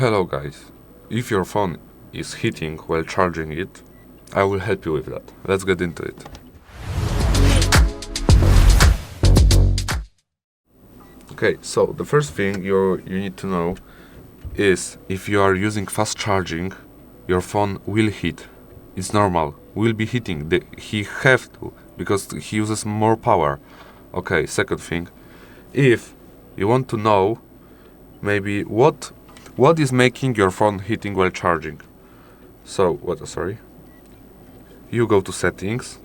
Hello guys, if your phone is heating while charging it, I will help you with that. Let's get into it. Okay, so the first thing you need to know is if you are using fast charging, your phone will heat. It's normal, will be heating. He have to, because he uses more power. Okay, second thing, if you want to know maybe what is making your phone heating while charging. So, you go to settings,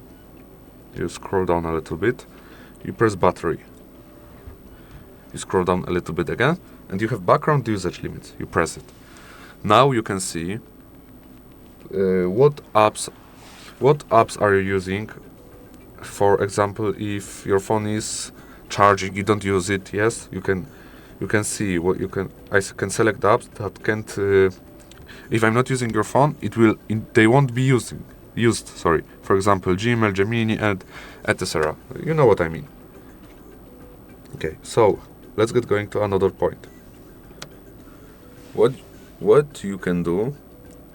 you scroll down a little bit, you press battery. You scroll down a little bit again, and you have background usage limits. You press it. Now you can see what apps are you using. For example, if your phone is charging, you don't use it. Yes, you can see what you can. I can select apps that can't. If I'm not using your phone, they won't be used. Sorry. For example, Gmail, Gemini, and etc. You know what I mean. Okay, so let's get going to another point. What you can do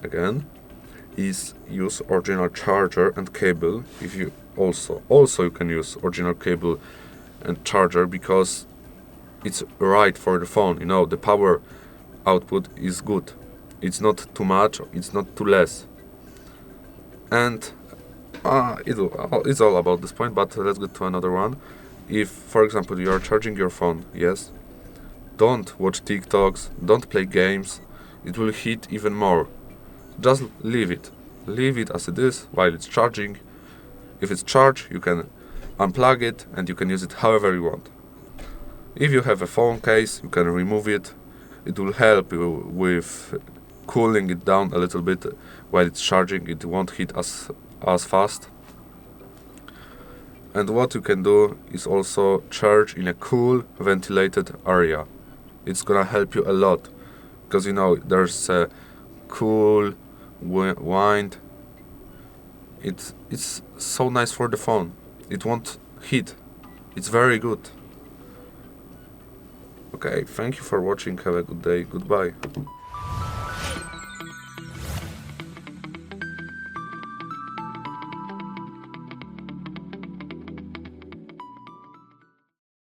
again is use original charger and cable. If you also you can use original cable and charger, because it's right for the phone. You know, the power output is good. It's not too much, it's not too less. And it's all about this point, but let's get to another one. If, for example, you are charging your phone, yes, don't watch TikToks, don't play games, it will heat even more. Just leave it as it is while it's charging. If it's charged, you can unplug it and you can use it however you want. If you have a phone case, you can remove it. It will help you with cooling it down a little bit while it's charging. It won't heat as fast. And what you can do is also charge in a cool, ventilated area. It's gonna help you a lot, because you know there's a cool wind. It's so nice for the phone. It won't heat. It's very good. Okay, thank you for watching. Have a good day. Goodbye.